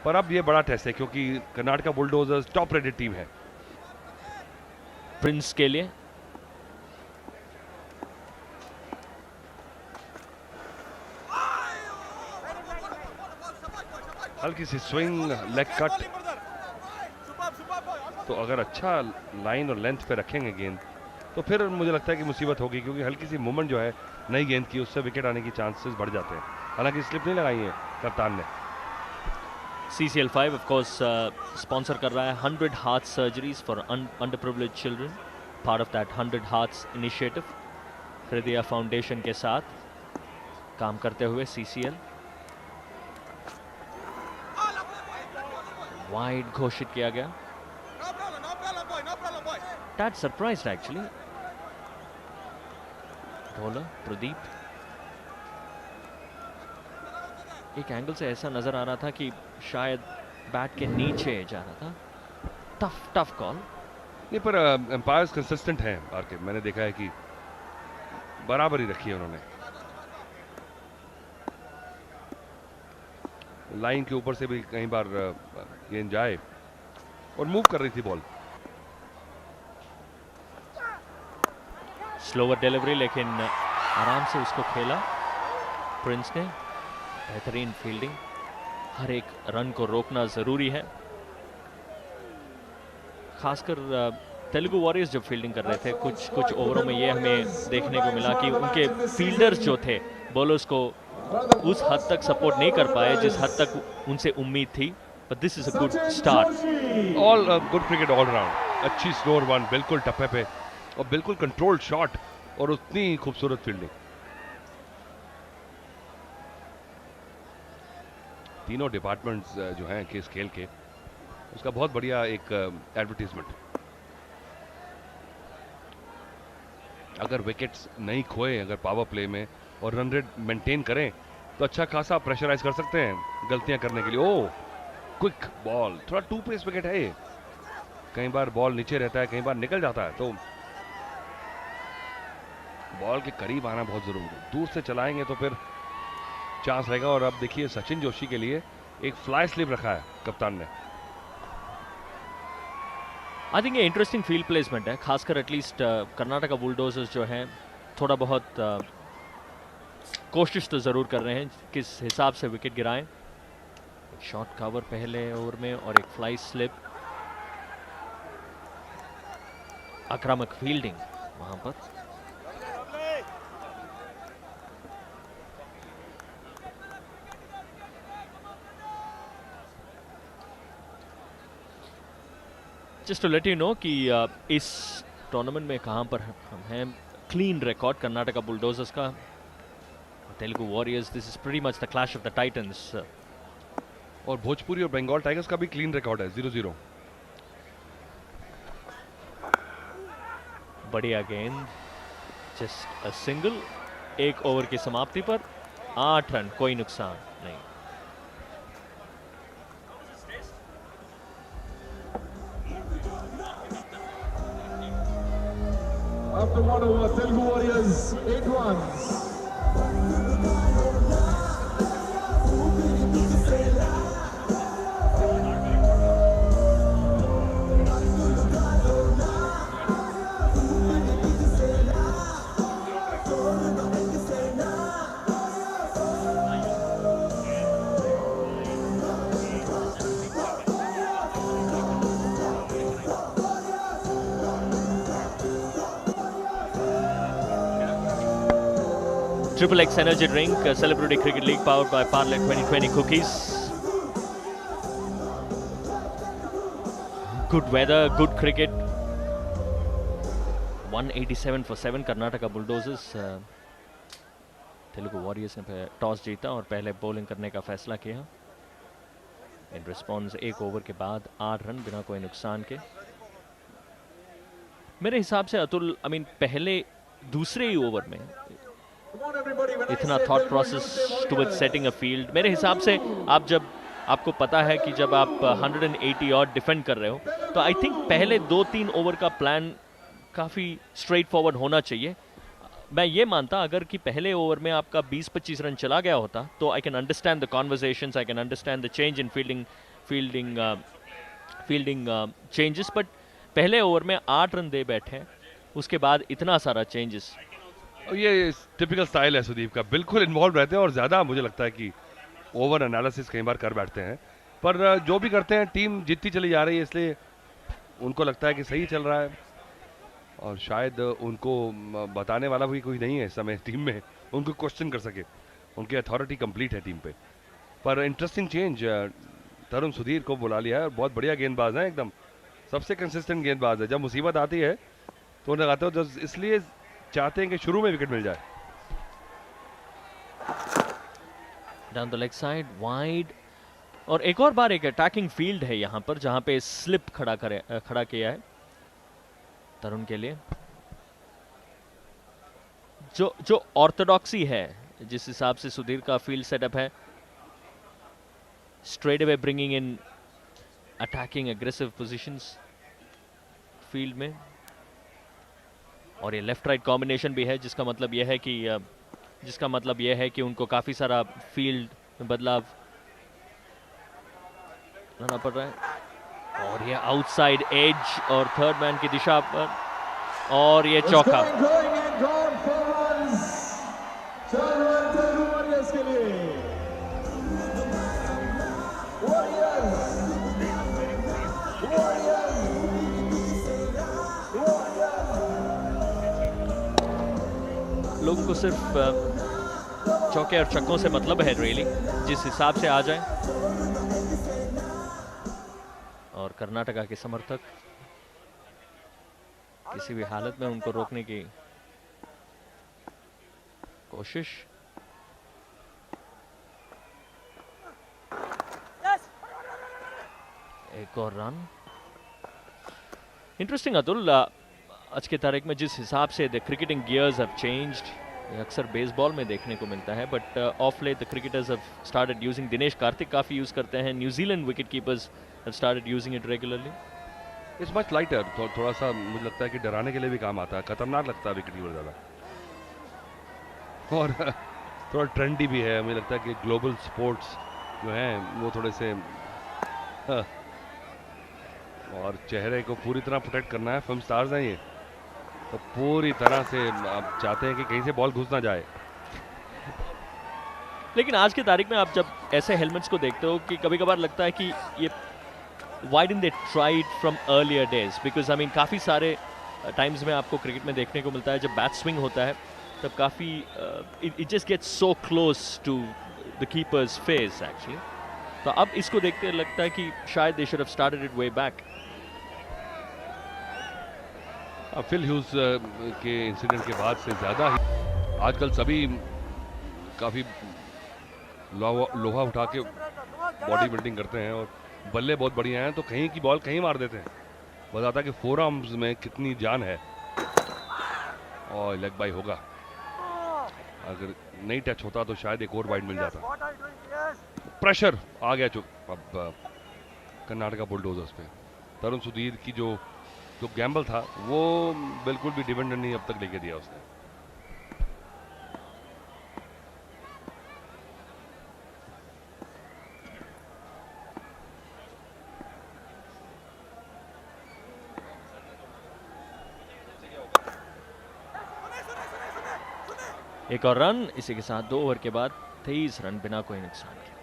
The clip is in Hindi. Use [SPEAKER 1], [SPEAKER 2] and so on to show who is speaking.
[SPEAKER 1] पर अब ये बड़ा टेस्ट है क्योंकि Karnataka bulldozers top rated team है।
[SPEAKER 2] प्रिंस के लिए
[SPEAKER 1] हल्की सी स्विंग, लेग कट, तो अगर अच्छा लाइन और लेंथ पे रखेंगे गेंद तो फिर मुझे लगता है कि मुसीबत होगी, क्योंकि हल्की सी मूवमेंट जो है नई गेंद की, उससे विकेट आने की चांसेस बढ़ जाते हैं। हालांकि स्लिप नहीं लगाई है कप्तान ने।
[SPEAKER 2] CCL5 ऑफ कोर्स स्पॉन्सर कर रहा है 100 heart surgeries for under privilege children, part of that 100 hearts initiative. हृदय फाउंडेशन के साथ काम करते हुए CCL वाइड घोषित किया गया। That surprised actually. Bowler Pradeep, एक एंगल से ऐसा नजर आ रहा था कि शायद बैट के नीचे जा रहा था। Tough call.
[SPEAKER 1] नहीं, पर एम्पायर्स कंसिस्टेंट हैं आरके, मैंने देखा है कि बराबरी रखी है उन्होंने। लाइन के ऊपर से भी कई बार गेंद जाए और मूव कर रही थी बॉल।
[SPEAKER 2] स्लोवर डिलीवरी, लेकिन आराम से उसको खेला प्रिंस ने। बेहतरीन फील्डिंग। हर एक रन को रोकना जरूरी है। खासकर तेलुगु वॉरियर्स जब फील्डिंग कर रहे थे कुछ ओवरों में ये हमें देखने को मिला कि उनके फील्डर्स जो थे बॉलर्स को उस हद तक सपोर्ट नहीं कर पाए जिस हद तक उनसे उम्मीद थी। But this is a good start.
[SPEAKER 1] All good cricket all round. अच्छी स्लोअर वन, बिल्कुल टप्पे पे और बिल्कुल कंट्रोल्ड शॉट और उतनी खूबसूरत फील्डिंग। तीनों डिपार्टमेंट्स जो हैं कि इस खेल के, उसका बहुत बढ़िया एक एडवर्टीजमेंट। अगर विकेट्स नहीं खोए अगर पावर प्ले में और रन रेट मेंटेन करें तो अच्छा खासा प्रेशराइज कर सकते हैं गलतियां करने के लिए। ओ क्विक बॉल, थोड़ा टू पेस विकेट है ये, कई बार बॉल नीचे रहता है, कई बार निकल जाता है, तो बॉल के करीब आना बहुत जरूरी है। दूर से चलाएंगे तो फिर चांस रहेगा। और अब देखिए सचिन जोशी के लिए एक फ्लाई स्लिप रखा है कप्तान ने।
[SPEAKER 2] आई थिंक ये इंटरेस्टिंग फील्ड प्लेसमेंट है, खासकर एटलीस्ट कर्नाटका बुलडोजर्स जो हैं थोड़ा बहुत कोशिश तो ज़रूर कर रहे हैं किस हिसाब से विकेट गिराएं। एक शॉर्ट कवर पहले ओवर में और एक फ्लाई स्लिप। आक्रामक फील्डिंग वहां पर। Just to let you know कि इस टूर्नामेंट में कहां पर हम हैं। क्लीन रिकॉर्ड कर्नाटका बुलडोजर्स का, Telugu warriors, this is pretty much the clash of the Titans.
[SPEAKER 1] और भोजपुरी और बंगाल टाइगर्स का भी क्लीन रिकॉर्ड है, 0-0।
[SPEAKER 2] बढ़िया गेंद, जस्ट अ सिंगल। एक ओवर की समाप्ति पर 8 रन, कोई नुकसान नहीं।
[SPEAKER 3] After one over, Telugu Warriors 8 runs.
[SPEAKER 2] Triple X Energy Drink, Celebrity Cricket League powered by Parle 2020 Cookies. Good weather, good cricket. 187 for 7 Karnataka bulldozers. Telugu warriors ने टॉस जीता और पहले बॉलिंग करने का फैसला किया। इन रिस्पॉन्स एक ओवर के बाद 8 रन बिना कोई नुकसान के। मेरे हिसाब से अतुल, पहले दूसरे ही ओवर में इतना thought process towards setting a field, मेरे हिसाब से आपको पता है कि जब आप 180 और डिफेंड कर रहे हो तो आई थिंक पहले 2-3 ओवर का प्लान काफ़ी स्ट्रेट फॉरवर्ड होना चाहिए। मैं ये मानता अगर कि पहले ओवर में आपका 20-25 रन चला गया होता तो I can understand the conversations, I can understand the change in fielding fielding changes, but पहले ओवर में 8 रन दे बैठे, उसके बाद इतना सारा चेंजेस।
[SPEAKER 1] ये टिपिकल स्टाइल है सुदीप का, बिल्कुल इन्वॉल्व रहते हैं और ज़्यादा मुझे लगता है कि ओवर एनालिसिस कई बार कर बैठते हैं, पर जो भी करते हैं टीम जीतती चली जा रही है, इसलिए उनको लगता है कि सही चल रहा है और शायद उनको बताने वाला भी कोई नहीं है इस समय टीम में, उनको क्वेश्चन कर सके, उनकी अथॉरिटी कंप्लीट है टीम पे। पर इंटरेस्टिंग चेंज, तरुण सुधीर को बुला लिया है और बहुत बढ़िया गेंदबाज है, एकदम सबसे कंसिस्टेंट गेंदबाज है। जब मुसीबत आती है तो उन्हें लगाते हो, इसलिए चाहते हैं कि शुरू में विकेट मिल जाए।
[SPEAKER 2] Down the leg side wide, और एक और बार एक अटैकिंग फील्ड है यहाँ पर जहाँ पे स्लिप खड़ा किया है तरुण के लिए। जो ऑर्थोडॉक्सी है, जिस हिसाब से सुधीर का फील्ड सेटअप है, straight away bringing in attacking aggressive positions field में, और ये लेफ्ट राइट कॉम्बिनेशन भी है, जिसका मतलब यह है कि उनको काफी सारा फील्ड में बदलाव लाना पड़ रहा है। और ये आउटसाइड एज और थर्ड मैन की दिशा पर, और ये चौका। लोगों को सिर्फ चौके और छक्कों से मतलब है रियली, जिस हिसाब से आ जाए। और कर्नाटका के समर्थक किसी भी हालत में उनको रोकने की कोशिश। एक और रन। इंटरेस्टिंग अतुल, आज के तारीख में जिस हिसाब से the cricketing gears have changed, अक्सर बेसबॉल में देखने को मिलता है, but of let the cricketers have started using, Dinesh Karthik काफी यूज करते हैं, New Zealand wicket keepers have started using it regularly.
[SPEAKER 1] It's much lighter, थोड़ा सा मुझे लगता है कि डराने के लिए भी काम आता है, खतरनाक लगता है विकेट कीपर ज़्यादा, और थोड़ा ट्रेंडी भी है। मुझे लगता है कि ग्लोबल स्पोर्ट्स जो हैं वो थोड़े से और चेहरे को पूरी तरह प्रोटेक्ट करना है, फिल्म स्टार्स हैं ये, तो पूरी तरह से आप चाहते हैं कि कहीं से बॉल घुस ना जाए।
[SPEAKER 2] लेकिन आज की तारीख में आप जब ऐसे हेलमेट्स को देखते हो कि कभी कभार लगता है कि ये why didn't they try it from earlier days, because I mean काफ़ी सारे टाइम्स में आपको क्रिकेट में देखने को मिलता है जब बैट स्विंग होता है तब काफ़ी it just gets so close to the keeper's face actually, तो अब इसको देखते लगता है कि शायद they should have started it way back।
[SPEAKER 1] Phil Hughes के इंसिडेंट के बाद से ज़्यादा ही आजकल सभी काफ़ी लोहा उठा के बॉडी बिल्डिंग करते हैं और बल्ले बहुत बढ़िया हैं, तो कहीं की बॉल कहीं मार देते हैं। बताता है कि फोर आर्म्स में कितनी जान है। और लेग बाई होगा, अगर नहीं टच होता तो शायद एक और वाइड मिल जाता। प्रेशर आ गया अब कर्नाटका बुलडोजर्स पे। तरुण सुधीर की जो गैम्बल था वो बिल्कुल भी डिपेंडेंट नहीं अब तक लेके दिया उसने।
[SPEAKER 2] एक और रन, इसी के साथ 2 ओवर के बाद 23 रन बिना कोई नुकसान के।